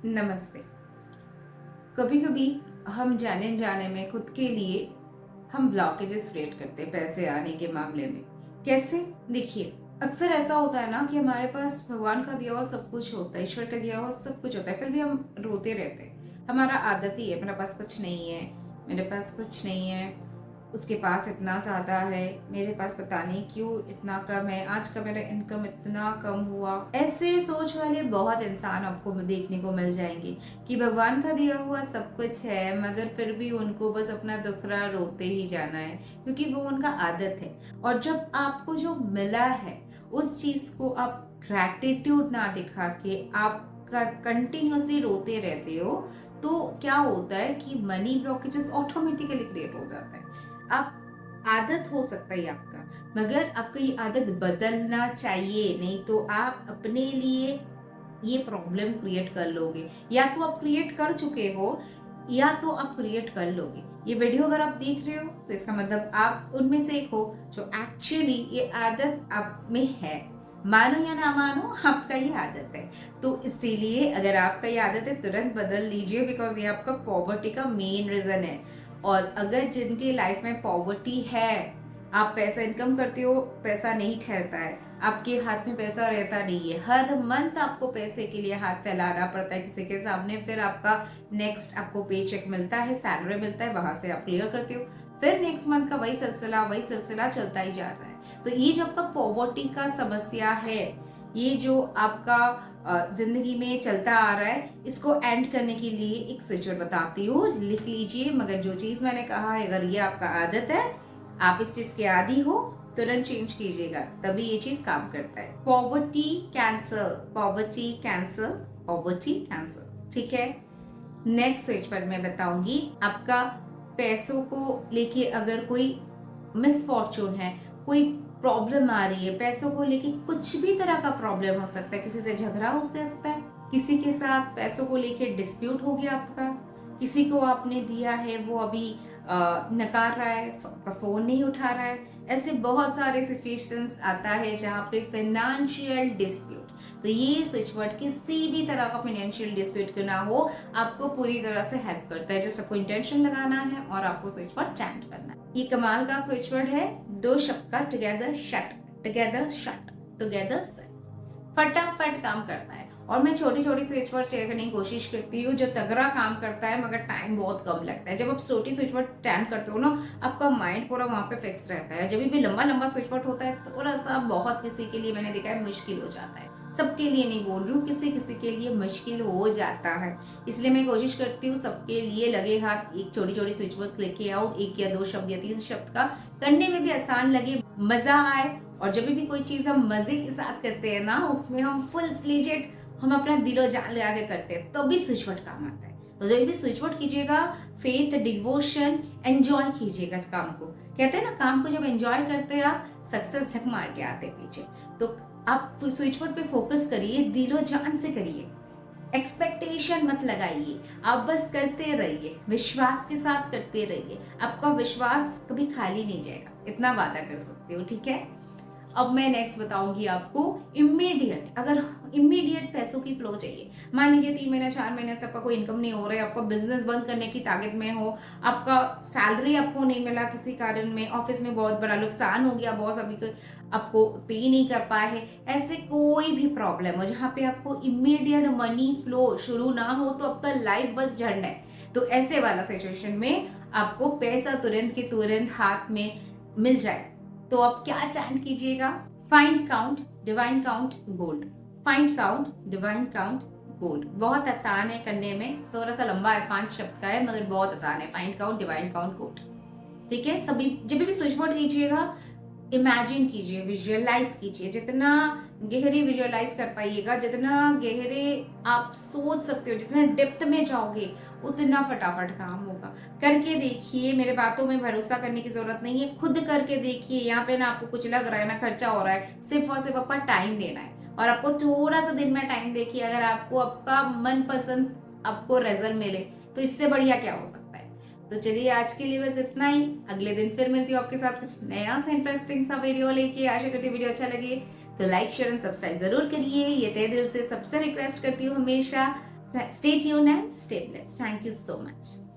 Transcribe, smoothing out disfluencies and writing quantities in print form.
नमस्ते। कभी कभी हम जाने जाने में खुद के लिए हम ब्लॉकेजेस क्रिएट करते हैं पैसे आने के मामले में। कैसे? देखिए, अक्सर ऐसा होता है ना कि हमारे पास भगवान का दिया हुआ सब कुछ होता है, ईश्वर का दिया हुआ सब कुछ होता है, फिर भी हम रोते रहते हैं। हमारा आदत ही है, मेरे पास कुछ नहीं है, मेरे पास कुछ नहीं है, उसके पास इतना ज़्यादा है, मेरे पास पता नहीं क्यों इतना कम है, आज का मेरा इनकम इतना कम हुआ। ऐसे सोच वाले बहुत इंसान आपको देखने को मिल जाएंगे कि भगवान का दिया हुआ सब कुछ है, मगर फिर भी उनको बस अपना दुखड़ा रोते ही जाना है, क्योंकि वो उनका आदत है। और जब आपको जो मिला है उस चीज़ को आप ग्रैटिट्यूड ना दिखा के आप कंटिन्यूअसली रोते रहते हो, तो क्या होता है कि मनी ब्लॉकेजेस ऑटोमेटिकली क्रिएट हो जाता है। आप आदत हो सकता है आपका, मगर आपको ये आदत बदलना चाहिए, नहीं तो आप अपने लिए ये प्रॉब्लम क्रिएट कर लोगे। या तो आप क्रिएट कर चुके हो या तो आप क्रिएट कर लोगे। ये वीडियो अगर आप देख रहे हो तो इसका मतलब आप उनमें से एक हो जो एक्चुअली ये आदत आप में है। मानो या ना मानो, आपका ये आदत है। तो इसीलिए अगर आपका ये आदत है तुरंत बदल लीजिए, बिकॉज ये आपका पॉवर्टी का मेन रीजन है। और अगर जिनके लाइफ में पॉवर्टी है, आप पैसा इनकम करते हो, पैसा नहीं ठहरता है, आपके हाथ में पैसा रहता नहीं है, हर मंथ आपको पैसे के लिए हाथ फैलाना पड़ता है किसी के सामने, फिर आपका नेक्स्ट आपको पे चेक मिलता है, सैलरी मिलता है, वहां से आप क्लियर करते हो, फिर नेक्स्ट मंथ का वही सिलसिला चलता ही जा रहा है। तो ये जो आपका पॉवर्टी का समस्या है, ये जो आपका जिंदगी में चलता आ रहा है, इसको एंड करने के लिए एक स्विच वर्ड बताती हूँ, लिख लीजिए। मगर जो चीज मैंने कहा है, अगर ये आपका आदत है, आप इस चीज के आदी हो, तुरंत चेंज कीजिएगा, तभी ये चीज काम करता है। Poverty cancel, poverty cancel, poverty cancel. ठीक है। नेक्स्ट स्विच वर्ड मैं बताऊंगी। आपका पैसों को लेके अगर कोई मिसफॉर्चून है, कोई प्रॉब्लम आ रही है, पैसों को लेके कुछ भी तरह का प्रॉब्लम हो सकता है, किसी से झगड़ा हो सकता है, किसी के साथ पैसों को लेके डिस्प्यूट हो गया आपका, किसी को आपने दिया है वो अभी नकार रहा है, आपका फोन नहीं उठा रहा है। ऐसे बहुत सारे सिचुएशंस आता है जहाँ पे फाइनेंशियल डिस्प्यूट। तो ये स्विच वर्ड किसी भी तरह का फाइनेंशियल डिस्प्यूट क्यों ना हो, आपको पूरी तरह से हेल्प करता है। जस्ट आपको इंटेंशन लगाना है और आपको स्विच वर्ड चैंट करना है। ये कमाल का स्विच वर्ड है, दो शब्द का, together shut, together shut, together set. फटाफट काम करता है। और मैं छोटी छोटी स्विच वर्ड शेयर करने की कोशिश करती हूँ जो तगड़ा काम करता है, मगर टाइम बहुत कम लगता है। जब आप छोटी स्विच वर्ड टैन करते हो ना, आपका माइंड पूरा वहां पे फिक्स रहता है। जब भी लंबा लंबा स्विच वर्ड होता है, थोड़ा सा बहुत किसी के लिए मैंने देखा है मुश्किल हो जाता है। सबके लिए नहीं बोल रही हूँ, किसी किसी के लिए मुश्किल हो जाता है। इसलिए मैं कोशिश करती हूँ सबके लिए लगे हाथ एक छोटी छोटी स्विच वर्ड लेके आओ, एक या दो शब्द या तीन शब्द का, करने में भी आसान लगे, मजा आए। और जब भी कोई चीज हम मजे के साथ करते हैं ना, उसमें हम फुल फ्लेजेड, हम अपना दिलो जान लगा के करते हैं, तब भी स्विच वर्ड काम आता है। तो जब भी स्विच वर्ड कीजिएगा, फेथ, डिवोशन, एंजॉय कीजिएगा काम को। कहते हैं ना, काम को जब एंजॉय करते हैं आप, सक्सेस झक मार के आते पीछे। तो आप स्विच वर्ड पे फोकस करिए, दिलो जान से करिए, एक्सपेक्टेशन मत लगाइए, आप बस करते रहिए, विश्वास के साथ करते रहिए। आपका विश्वास कभी खाली नहीं जाएगा, इतना वादा कर सकते हो। ठीक है। अब मैं नेक्स्ट बताऊंगी आपको इमीडिएट। अगर इमीडिएट पैसों की फ्लो चाहिए, मान लीजिए 3 महीने 4 महीने से आपका कोई इनकम नहीं हो रहा है, आपका बिजनेस बंद करने की ताकत में हो, आपका सैलरी आपको नहीं मिला किसी कारण में, ऑफिस में बहुत बड़ा नुकसान हो गया, बॉस अभी तक आपको पे नहीं कर पाए है, ऐसे कोई भी प्रॉब्लम हो जहाँ पे आपको इमीडिएट मनी फ्लो शुरू ना हो, तो आपका लाइफ बस झंड है। तो ऐसे वाला सिचुएशन में आपको पैसा तुरंत के तुरंत हाथ में मिल जाए, तो आप क्या चैंट कीजिएगा? Find count divine count gold. Find count divine count gold. बहुत आसान है करने में, थोड़ा सा लंबा है, 5 शब्द का है, मगर बहुत आसान है। Find count divine count gold. ठीक है। सभी जब भी स्विच वर्ड कीजिएगा, इमेजिन कीजिए, विजुअलाइज कीजिए। जितना गहरे विजुअलाइज कर पाइएगा, जितना गहरे आप सोच सकते हो, जितना डेप्थ में जाओगे, उतना फटाफट काम होगा। करके देखिए, मेरे बातों में भरोसा करने की जरूरत नहीं है, खुद करके देखिए। यहाँ पे ना आपको कुछ लग रहा है ना खर्चा हो रहा है, सिर्फ और सिर्फ आपका टाइम देना है। और आपको थोड़ा सा दिन में टाइम देखिए, अगर आपको आपका मनपसंद आपको रिजल्ट मिले, तो इससे बढ़िया क्या हो सकता है। तो चलिए, आज के लिए बस इतना ही। अगले दिन फिर मिलती हूँ आपके साथ कुछ नया सा इंटरेस्टिंग सा वीडियो लेके। आशा करती हूँ वीडियो अच्छा लगे तो लाइक शेयर एंड सब्सक्राइब जरूर करिए, ये तहे दिल से सबसे रिक्वेस्ट करती हूँ हमेशा। Stay tuned and stay blessed. Thank you so much.